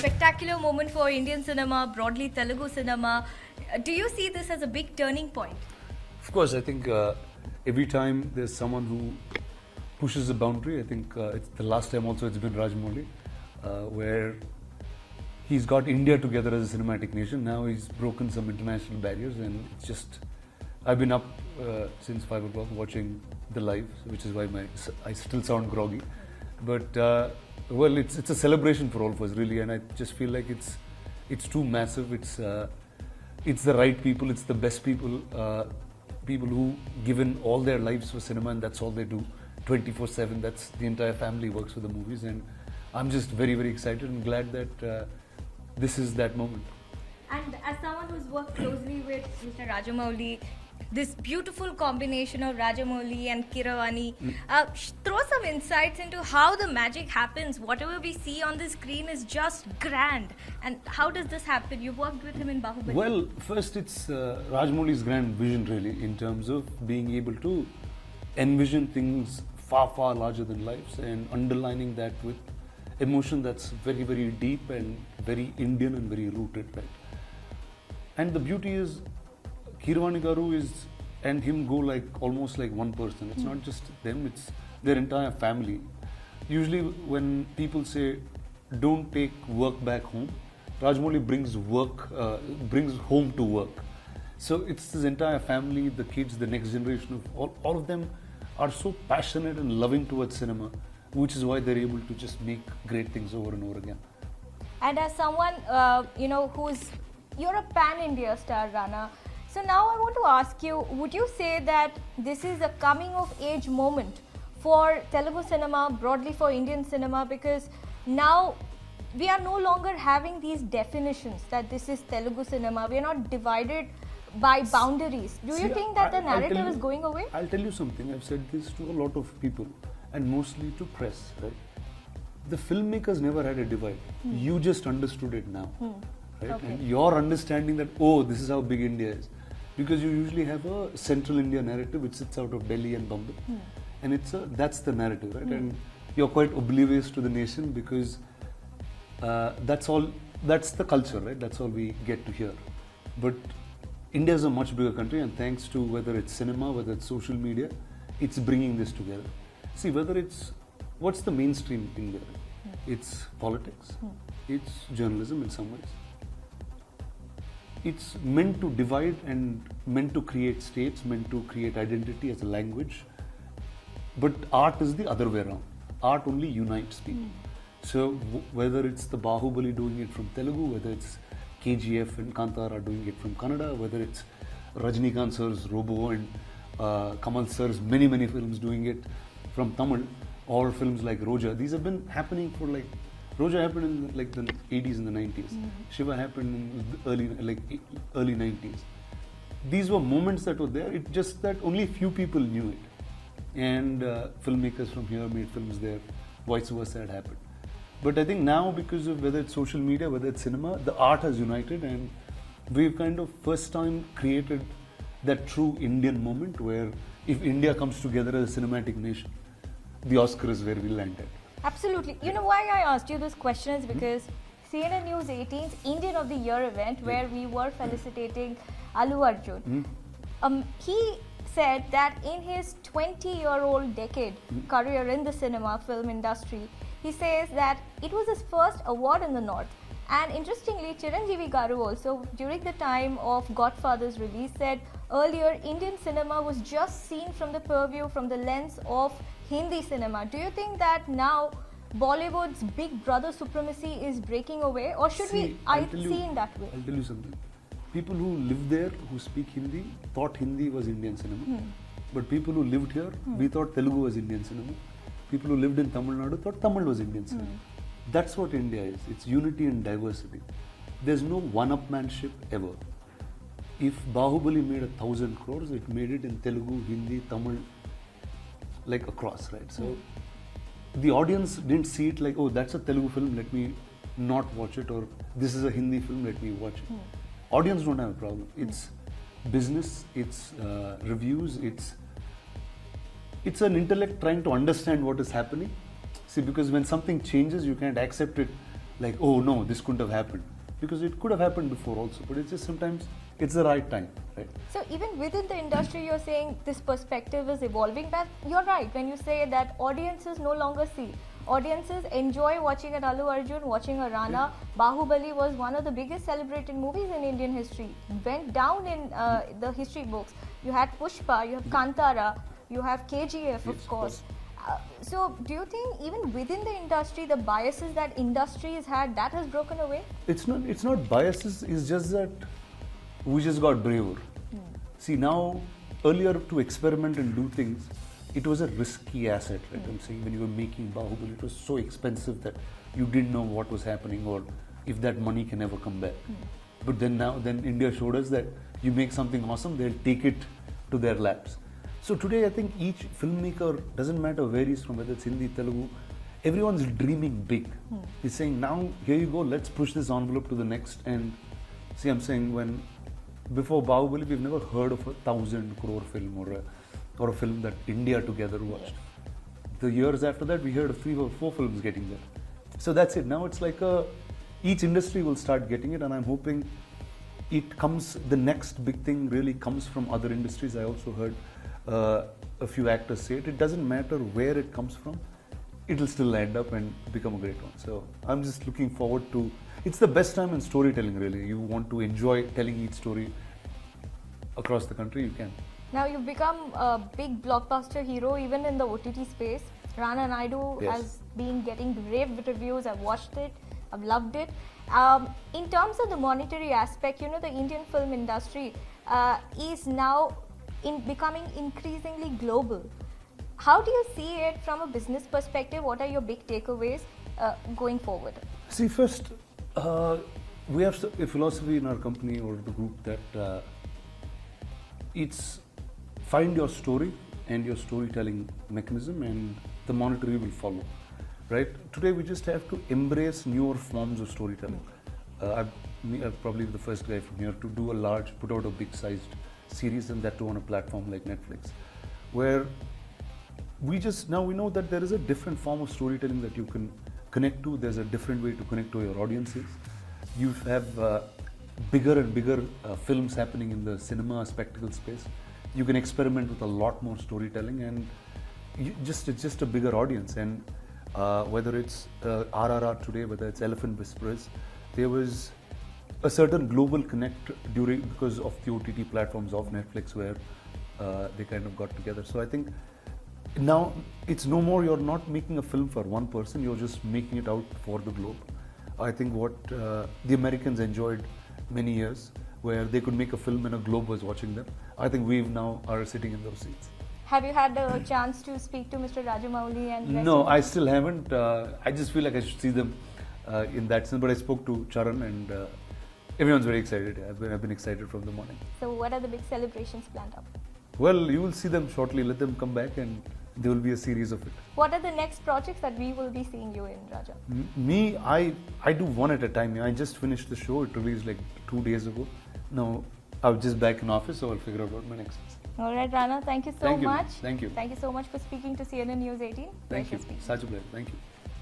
spectacular moment for Indian cinema, broadly Telugu cinema. Do you see this as a big turning point? Of course, I think every time there's someone who pushes the boundary, I think it's the last time also it's been Rajamouli, where he's got India together as a cinematic nation. Now he's broken some international barriers, and it's just, I've been up since 5 o'clock watching the live, which is why I still sound groggy. But well, it's a celebration for all of us, really, and I just feel like it's too massive. It's the right people, it's the best people, people who given all their lives for cinema, and that's all they do, 24/7. That's the entire family works for the movies, and I'm just very, very excited and glad that this is that moment. And as someone who's worked closely with Mr. Rajamouli, this beautiful combination of Rajamouli and Keeravani, throw some insights into how the magic happens. Whatever we see on the screen is just grand. And how does this happen? You've worked with him in Bahubali. Well, first it's Rajamouli's grand vision, really, in terms of being able to envision things far, far larger than life, and underlining that with emotion that's very, very deep and very Indian and very rooted, right? And the beauty is, Keeravani Garu and him go like almost like one person. It's not just them, it's their entire family. Usually when people say, don't take work back home, Rajamouli brings home to work. So it's this entire family, the kids, the next generation of all of them are so passionate and loving towards cinema, which is why they're able to just make great things over and over again. And as someone, you're a pan-India star, Rana. So now I want to ask you, would you say that this is a coming-of-age moment for Telugu cinema, broadly for Indian cinema, because now we are no longer having these definitions that this is Telugu cinema. We are not divided by boundaries. Do you think that the narrative is going away? I'll tell you something. I've said this to a lot of people, and mostly to press, right? The filmmakers never had a divide. You just understood it now, right? Okay. And you're understanding that, oh, this is how big India is. Because you usually have a central India narrative which sits out of Delhi and Bombay. And that's the narrative, right? And you're quite oblivious to the nation because that's the culture, right? That's all we get to hear. But India is a much bigger country, and thanks to whether it's cinema, whether it's social media, it's bringing this together. See, what's the mainstream India? It's politics, it's journalism in some ways. It's meant to divide and meant to create states, meant to create identity as a language. But art is the other way around. Art only unites people. So whether it's the Bahubali doing it from Telugu, whether it's KGF and Kantara doing it from Kannada, whether it's Rajinikanth sir's Robo and Kamal sir's many, many films doing it from Tamil, or films like Roja, these have been happening for like, Roja happened in like the 80s and the 90s. Shiva happened in the early 90s. These were moments that were there. It's just that only few people knew it. And filmmakers from here made films there. Vice versa had happened. But I think now, because of whether it's social media, whether it's cinema, the art has united, and we've kind of first time created that true Indian moment where if India comes together as a cinematic nation, the Oscar is where we landed. Absolutely. You know why I asked you this question is because CNN News 18's Indian of the Year event, where we were felicitating Allu Arjun, he said that in his 20-year-old decade career in the cinema film industry, he says that it was his first award in the North. And interestingly, Chiranjeevi Garu also, during the time of Godfather's release, said earlier Indian cinema was just seen from the purview, from the lens of Hindi cinema. Do you think that now Bollywood's big brother supremacy is breaking away, or should see in that way? I'll tell you something. People who live there, who speak Hindi, thought Hindi was Indian cinema. But people who lived here, we thought Telugu was Indian cinema. People who lived in Tamil Nadu thought Tamil was Indian cinema. That's what India is. It's unity and diversity. There's no one-upmanship ever. If Bahubali made 1,000 crores, it made it in Telugu, Hindi, Tamil, like across, right? So the audience didn't see it like, oh, that's a Telugu film, let me not watch it, or this is a Hindi film, let me watch it. Audience don't have a problem. It's business, it's reviews, it's an intellect trying to understand what is happening. See, because when something changes, you can't accept it like, oh no, this couldn't have happened. Because it could have happened before also, but it's just sometimes it's the right time, right? So even within the industry, you're saying this perspective is evolving. But you're right when you say that audiences no longer see. Audiences enjoy watching an Allu Arjun, watching a Rana. Bahubali was one of the biggest celebrated movies in Indian history. Went down in the history books. You had Pushpa, you have Kantara, you have KGF, of course. So do you think even within the industry, the biases that industry has had, that has broken away? It's not biases, it's just that we just got braver. See, now, earlier to experiment and do things, it was a risky asset, right? I'm saying when you were making Bahubali, it was so expensive that you didn't know what was happening or if that money can ever come back. But then India showed us that you make something awesome, they'll take it to their laps. So today I think each filmmaker, doesn't matter where he's from, whether it's Hindi, Telugu, everyone's dreaming big. He's saying, now here you go, let's push this envelope to the next. And see, I'm saying before Bahubali, we've never heard of 1,000 crore film or a film that India together watched. The years after that, we heard of 3 or 4 films getting there. So that's it. Now it's like each industry will start getting it, and I'm hoping the next big thing really comes from other industries. I also heard a few actors say it doesn't matter where it comes from, it'll still end up and become a great one. So I'm just looking forward to, it's the best time in storytelling really. You want to enjoy telling each story across the country, you can. Now you've become a big blockbuster hero even in the OTT space. Rana Daggubati has been getting rave reviews. I've watched it, I've loved it. In terms of the monetary aspect, the Indian film industry is now becoming increasingly global. How do you see it from a business perspective? What are your big takeaways going forward? See, first, we have a philosophy in our company or the group that it's find your story and your storytelling mechanism, and the monetary will follow, right? Today we just have to embrace newer forms of storytelling. I'm probably the first guy from here to put out a big-sized series, and that too on a platform like Netflix, where we know that there is a different form of storytelling that you can connect to. There's a different way to connect to your audiences. You have bigger and bigger films happening in the cinema spectacle space. You can experiment with a lot more storytelling, and it's just a bigger audience. And whether it's RRR today, whether it's Elephant Whisperers, there was a certain global connect because of the OTT platforms of Netflix, where they kind of got together. So I think now it's no more, you're not making a film for one person, you're just making it out for the globe. I think what the Americans enjoyed many years, where they could make a film and a globe was watching them. I think we now are sitting in those seats. Have you had a chance to speak to Mr. Rajamouli? No, I still haven't. I just feel like I should see them in that sense. But I spoke to Charan, and everyone's very excited. I've been excited from the morning. So what are the big celebrations planned up? Well, you will see them shortly. Let them come back, and there will be a series of it. What are the next projects that we will be seeing you in, Raja? Me, I do one at a time. I just finished the show. It released like 2 days ago. Now I was just back in office, so I'll figure out what my next is. All right, Rana, thank you so much. Thank you. Thank you so much for speaking to CNN News 18. Thank you. Such a pleasure. Thank you.